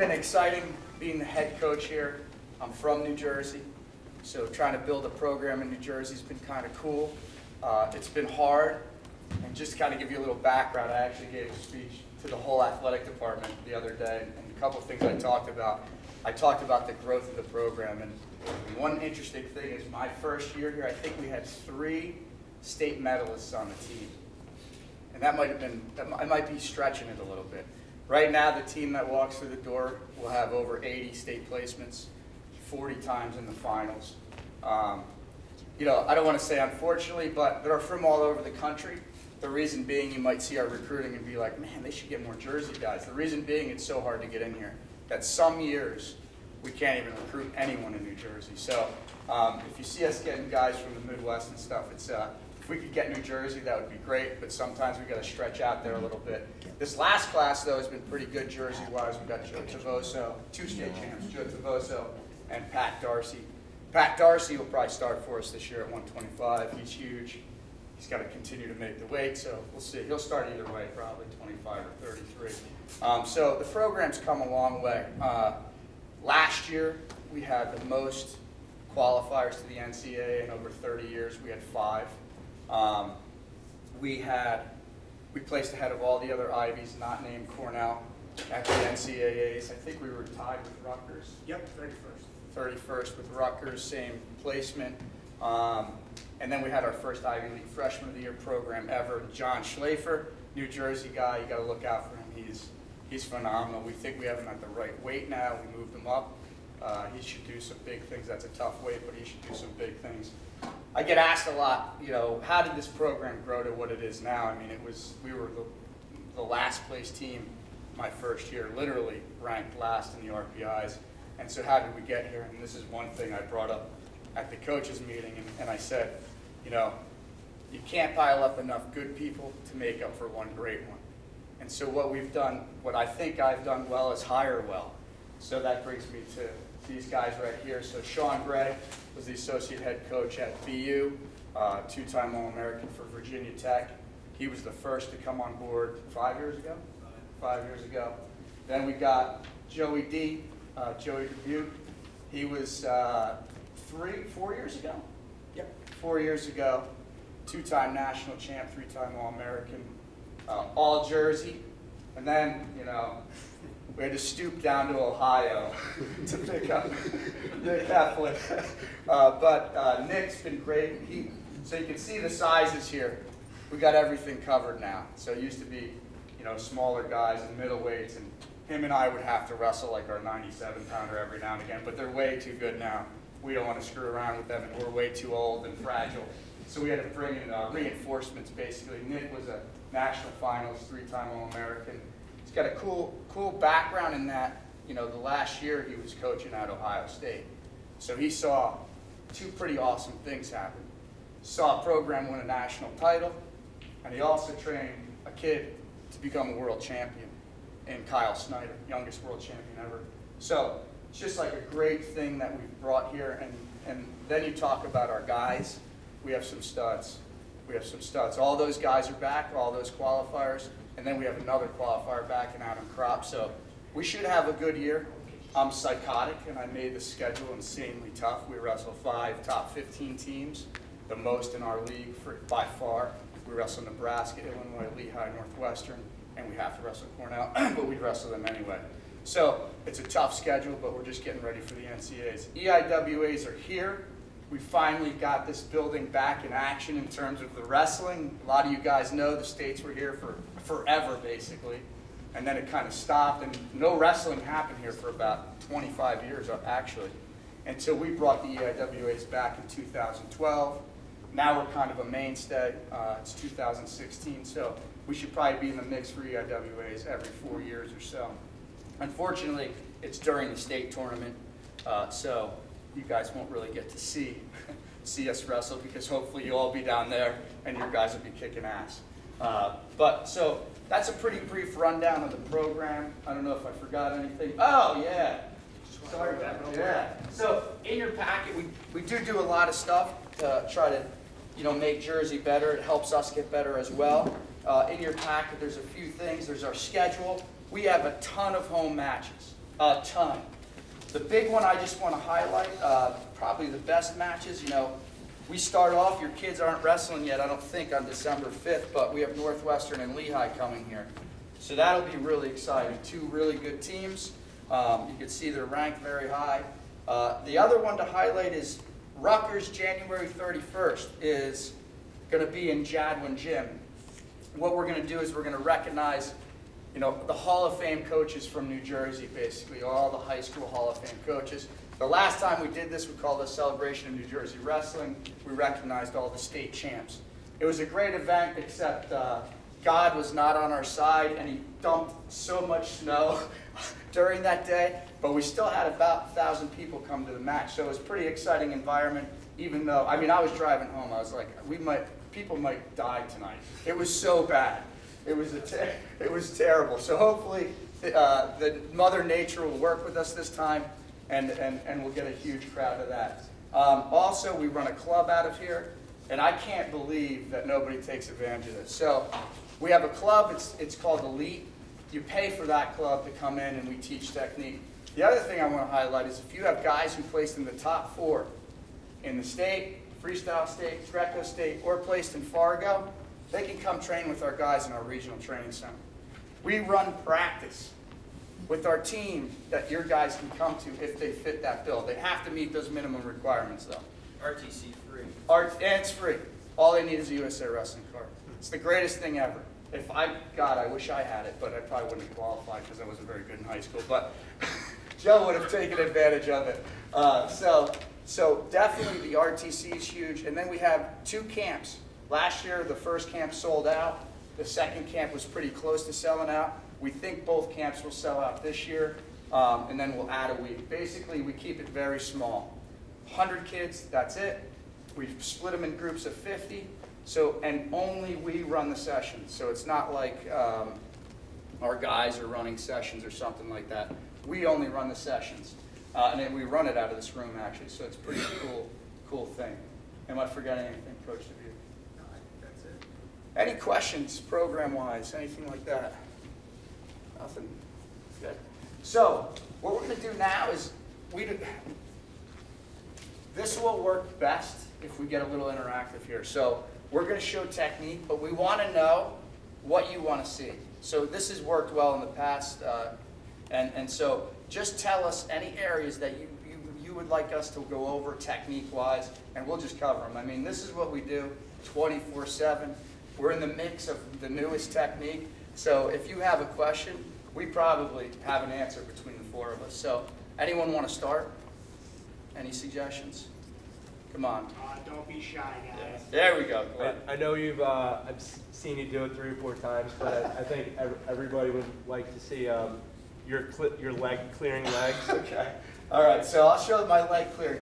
been exciting being the head coach here. I'm from New Jersey, so trying to build a program in New Jersey has been kind of cool. It's been hard, and just to kind of give you a little background, I actually gave a speech to the whole athletic department the other day, and a couple of things I talked about. I talked about the growth of the program, and one interesting thing is my first year here, I think we had 3 state medalists on the team. And that I might be stretching it a little bit. Right now, the team that walks through the door will have over 80 state placements, 40 times in the finals. You know, I don't want to say unfortunately, but they're from all over the country. The reason being, you might see our recruiting and be like, man, they should get more Jersey guys. The reason being, it's so hard to get in here that some years we can't even recruit anyone in New Jersey. So if you see us getting guys from the Midwest and stuff, it's if we could get New Jersey, that would be great, but sometimes we got to stretch out there a little bit. This last class, though, has been pretty good Jersey-wise. We've got Joe Tavoso, 2 state champs, Joe Tavoso and Pat Darcy. Pat Darcy will probably start for us this year at 125. He's huge. He's got to continue to make the weight, so we'll see. He'll start either way, probably 25 or 33. So the program's come a long way. Last year, we had the most qualifiers to the NCAA in over 30 years. We had 5. We placed ahead of all the other Ivies not named Cornell at the NCAAs. I think we were tied with Rutgers. Yep, 31st. 31st with Rutgers, same placement. And then we had our first Ivy League Freshman of the Year program ever, John Schlafer, New Jersey guy. You got to look out for him. He's phenomenal. We think we have him at the right weight now. We moved him up. He should do some big things. That's a tough weight, but he should do some big things. I get asked a lot, you know, how did this program grow to what it is now? I mean, we were the last place team my first year, literally ranked last in the RPIs. And so how did we get here? And this is one thing I brought up at the coaches meeting, and I said, you know, you can't pile up enough good people to make up for one great one. And so what we've done, what I think I've done well, is hire well. So that brings me to these guys right here. So Sean Gray was the associate head coach at BU, 2-time All-American for Virginia Tech. He was the first to come on board 5 years ago? 5 years ago. Then we got Joey D, Joey Dubuque. He was 4 years ago? Yep, 4 years ago. 2-time national champ, 3-time All-American, all Jersey. And then, you know, we had to stoop down to Ohio to pick up Nick Heflin. But Nick's been great. So you can see the sizes here. We got everything covered now. So it used to be, you know, smaller guys and middleweights, and him and I would have to wrestle like our 97-pounder every now and again, but they're way too good now. We don't want to screw around with them, and we're way too old and fragile. So we had to bring in reinforcements, basically. Nick was a national finals, 3-time All-American. He's got a cool background in that, you know, the last year he was coaching at Ohio State. So he saw 2 pretty awesome things happen. Saw a program win a national title, and he also trained a kid to become a world champion in Kyle Snyder, youngest world champion ever. So it's just like a great thing that we've brought here. And then you talk about our guys. We have some studs. We have some studs. All those guys are back, all those qualifiers. And then we have another qualifier back in Adam Kropp. So we should have a good year. I'm psychotic, and I made the schedule insanely tough. We wrestle 5 top 15 teams, the most in our league by far. We wrestle Nebraska, Illinois, Lehigh, Northwestern, and we have to wrestle Cornell, but we wrestle them anyway. So it's a tough schedule, but we're just getting ready for the NCAAs. EIWAs are here. We finally got this building back in action in terms of the wrestling. A lot of you guys know the states were here for forever, basically. And then it kind of stopped, and no wrestling happened here for about 25 years, actually, until we brought the EIWAs back in 2012. Now we're kind of a mainstay. It's 2016, so we should probably be in the mix for EIWAs every 4 years or so. Unfortunately, it's during the state tournament, so you guys won't really get to see us wrestle, because hopefully you'll all be down there and your guys will be kicking ass. But so that's a pretty brief rundown of the program. I don't know if I forgot anything. Oh yeah, sorry about that. Yeah. So in your packet, we do a lot of stuff to try to, you know, make Jersey better. It helps us get better as well. In your packet, there's a few things. There's our schedule. We have a ton of home matches. A ton. The big one I just want to highlight, probably the best matches, you know, we start off, your kids aren't wrestling yet, I don't think, on December 5th, but we have Northwestern and Lehigh coming here. So that'll be really exciting. Two really good teams. You can see they're ranked very high. The other one to highlight is Rutgers, January 31st, is going to be in Jadwin Gym. What we're going to do is we're going to recognize, you know, the Hall of Fame coaches from New Jersey, basically, all the high school Hall of Fame coaches. The last time we did this, we called it Celebration of New Jersey Wrestling. We recognized all the state champs. It was a great event, except God was not on our side, and he dumped so much snow during that day, but we still had about 1,000 people come to the match, so it was a pretty exciting environment, even though, I mean, I was driving home, I was like, people might die tonight. It was so bad. It was terrible. So hopefully the Mother Nature will work with us this time, and we'll get a huge crowd of that. Also, we run a club out of here, and I can't believe that nobody takes advantage of this. So we have a club, it's called Elite. You pay for that club to come in, and we teach technique. The other thing I want to highlight is if you have guys who placed in the top 4 in the state, freestyle state, Greco state, or placed in Fargo, they can come train with our guys in our regional training center. We run practice with our team that your guys can come to if they fit that bill. They have to meet those minimum requirements, though. RTC free. And it's free. All they need is a USA Wrestling card. It's the greatest thing ever. God, I wish I had it, but I probably wouldn't have qualified because I wasn't very good in high school. But Joe would have taken advantage of it. So definitely the RTC is huge. And then we have 2 camps. Last year, the first camp sold out. The second camp was pretty close to selling out. We think both camps will sell out this year, and then we'll add a week. Basically, we keep it very small. 100 kids, that's it. We split them in groups of 50, and only we run the sessions. So it's not like our guys are running sessions or something like that. We only run the sessions, and then we run it out of this room, actually, so it's a pretty cool thing. Am I forgetting anything, Coach DeVue? No, I think that's it. Any questions, program-wise, anything like that? Nothing? Good. So, what we're going to do now is, this will work best if we get a little interactive here. So, we're going to show technique, but we want to know what you want to see. So, this has worked well in the past, and so just tell us any areas that you would like us to go over technique-wise, and we'll just cover them. I mean, this is what we do 24/7. We're in the mix of the newest technique. So if you have a question, we probably have an answer between the 4 of us. So anyone want to start? Any suggestions? Come on. Don't be shy, guys. There we go. I know I've seen you do it 3 or 4 times, but I think everybody would like to see your leg clearing legs. Okay. All right, so I'll show my leg clear.